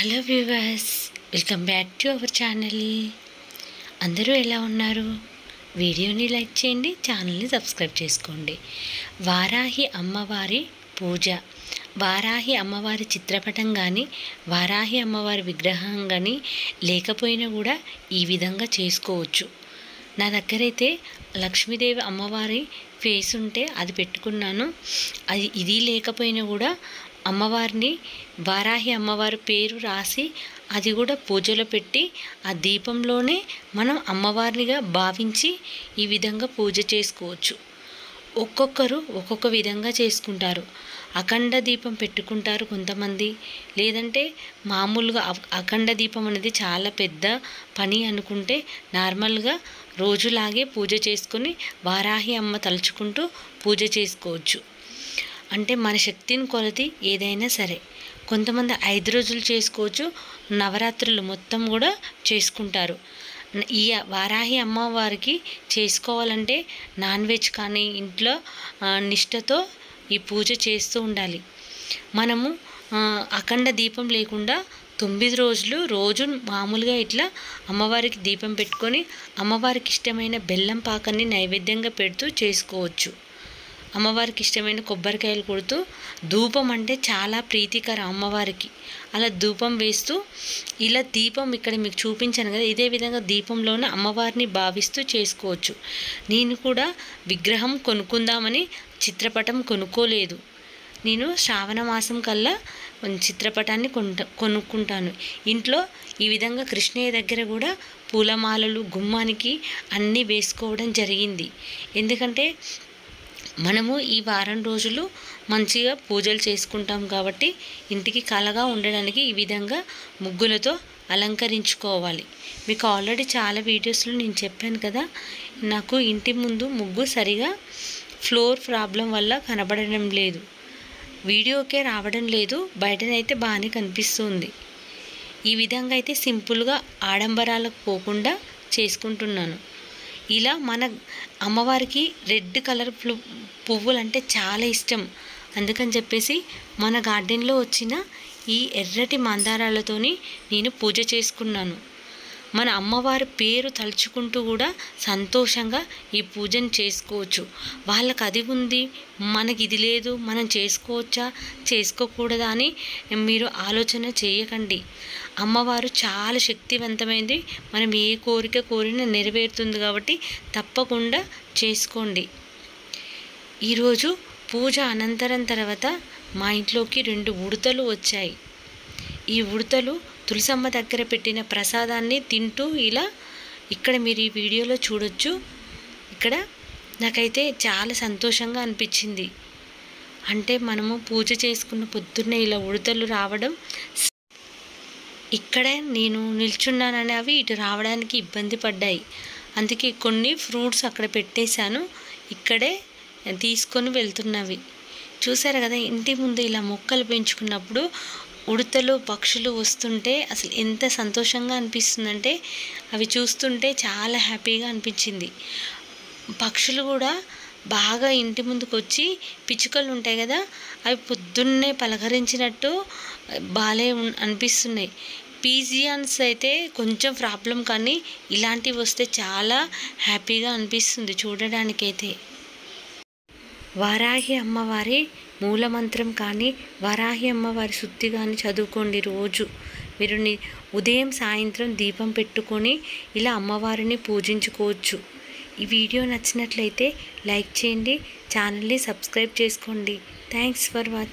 Hello viewers, welcome back to our channel. అందరూ ఎలా ఉన్నారు? వీడియోని లైక్ చేయండి, ఛానల్ని సబ్స్క్రైబ్ చేసుకోండి. వారాహి అమ్మవారి పూజ, వారాహి అమ్మవారి చిత్రపటం కానీ వారాహి అమ్మవారి విగ్రహం కానీ లేకపోయినా కూడా ఈ విధంగా చేసుకోవచ్చు. నా దగ్గరైతే లక్ష్మీదేవి అమ్మవారి ఫేస్ ఉంటే అది పెట్టుకున్నాను. ఇది లేకపోయినా కూడా అమ్మవారిని వారాహి అమ్మవారి పేరు రాసి అది కూడా పూజలో పెట్టి ఆ దీపంలోనే మనం అమ్మవారినిగా భావించి ఈ విధంగా పూజ చేసుకోవచ్చు. ఒక్కొక్కరు ఒక్కొక్క విధంగా చేసుకుంటారు. అఖండ దీపం పెట్టుకుంటారు కొంతమంది, లేదంటే మామూలుగా అఖండ దీపం అనేది చాలా పెద్ద పని అనుకుంటే నార్మల్గా రోజులాగే పూజ చేసుకొని వారాహి అమ్మ తలుచుకుంటూ పూజ చేసుకోవచ్చు. అంటే మన శక్తిని కొలది ఏదైనా సరే. కొంతమంది 5 రోజులు చేసుకోవచ్చు, నవరాత్రులు మొత్తం కూడా చేసుకుంటారు. ఈ వారాహి అమ్మవారికి చేసుకోవాలంటే నాన్ వెజ్ కానీ ఇంట్లో నిష్టతో ఈ పూజ చేస్తూ ఉండాలి. మనము అఖండ దీపం లేకుండా 9 రోజులు రోజు మామూలుగా ఇట్లా అమ్మవారికి దీపం పెట్టుకొని అమ్మవారికి ఇష్టమైన బెల్లం పాకాన్ని నైవేద్యంగా పెడుతూ చేసుకోవచ్చు. అమ్మవారికి ఇష్టమైన కొబ్బరికాయలు కొడుతూ, ధూపం అంటే చాలా ప్రీతికరం అమ్మవారికి. అలా ధూపం వేస్తూ ఇలా దీపం ఇక్కడ మీకు చూపించాను కదా, ఇదే విధంగా దీపంలోనే అమ్మవారిని భావిస్తూ చేసుకోవచ్చు. నేను కూడా విగ్రహం కొనుక్కుందామని చిత్రపటం కొనుక్కోలేదు. నేను శ్రావణ మాసం కల్లా చిత్రపటాన్ని కొనుక్కుంటాను. ఇంట్లో ఈ విధంగా కృష్ణయ్య దగ్గర కూడా పూలమాలలు గుమ్మానికి అన్నీ వేసుకోవడం జరిగింది. ఎందుకంటే మనము ఈ వారం రోజులు మంచిగా పూజలు చేసుకుంటాం కాబట్టి ఇంటికి కళగా ఉండడానికి ఈ విధంగా ముగ్గులతో అలంకరించుకోవాలి. మీకు ఆల్రెడీ చాలా వీడియోస్లో నేను చెప్పాను కదా, నాకు ఇంటి ముందు ముగ్గు సరిగా ఫ్లోర్ ప్రాబ్లం వల్ల కనబడడం లేదు, వీడియోకే రావడం లేదు, బయటనైతే బాగానే కనిపిస్తుంది. ఈ విధంగా అయితే సింపుల్గా ఆడంబరాలకు పోకుండా చేసుకుంటున్నాను. ఇలా మన అమ్మవారికి రెడ్ కలర్ పువ్వులు అంటే చాలా ఇష్టం. అందుకని చెప్పేసి మన గార్డెన్లో వచ్చిన ఈ ఎర్రటి మందారాలతోని నేను పూజ చేసుకున్నాను. మన అమ్మవారి పేరు తలుచుకుంటూ కూడా సంతోషంగా ఈ పూజను చేసుకోవచ్చు. వాళ్ళకి అది ఉంది, మనకి ఇది లేదు, మనం చేసుకోవచ్చా చేసుకోకూడదా అని మీరు ఆలోచన చేయకండి. అమ్మవారు చాలా శక్తివంతమైంది. మనం ఏ కోరిక కోరినా నెరవేరుతుంది కాబట్టి తప్పకుండా చేసుకోండి. ఈరోజు పూజ అనంతరం తర్వాత మా ఇంట్లోకి 2 ఉడతలు వచ్చాయి. ఈ ఉడతలు తులసమ్మ దగ్గర పెట్టిన ప్రసాదాన్ని తింటూ ఇలా ఇక్కడ మీరు ఈ వీడియోలో చూడొచ్చు. ఇక్కడ నాకైతే చాలా సంతోషంగా అనిపించింది. అంటే మనము పూజ చేసుకున్న పొద్దున్నే ఇలా ఉడతలు రావడం, ఇక్కడే నేను నిల్చున్నానని అవి ఇటు రావడానికి ఇబ్బంది పడ్డాయి. అందుకే కొన్ని ఫ్రూట్స్ అక్కడ పెట్టేశాను, ఇక్కడే తీసుకొని వెళ్తున్నవి. చూసారు కదా, ఇంటి ముందు ఇలా మొక్కలు పెంచుకున్నప్పుడు ఉడతలు పక్షులు వస్తుంటే అసలు ఎంత సంతోషంగా అనిపిస్తుందంటే అవి చూస్తుంటే చాలా హ్యాపీగా అనిపించింది. పక్షులు కూడా బాగా ఇంటి ముందుకు వచ్చి, పిచ్చుకలు ఉంటాయి కదా, అవి పొద్దున్నే పలకరించినట్టు బాలే అనిపిస్తున్నాయి. పీజియన్స్ అయితే కొంచెం ప్రాబ్లం, కానీ ఇలాంటివి వస్తే చాలా హ్యాపీగా అనిపిస్తుంది చూడడానికైతే. వారాహి అమ్మవారి మూలమంత్రం కానీ వారాహి అమ్మవారి సుత్తి కానీ చదువుకోండి. రోజు మీరు ఉదయం సాయంత్రం దీపం పెట్టుకొని ఇలా అమ్మవారిని పూజించుకోవచ్చు. ఈ వీడియో నచ్చినట్లయితే లైక్ చేయండి, ఛానల్ని సబ్స్క్రైబ్ చేసుకోండి. Thanks for watching.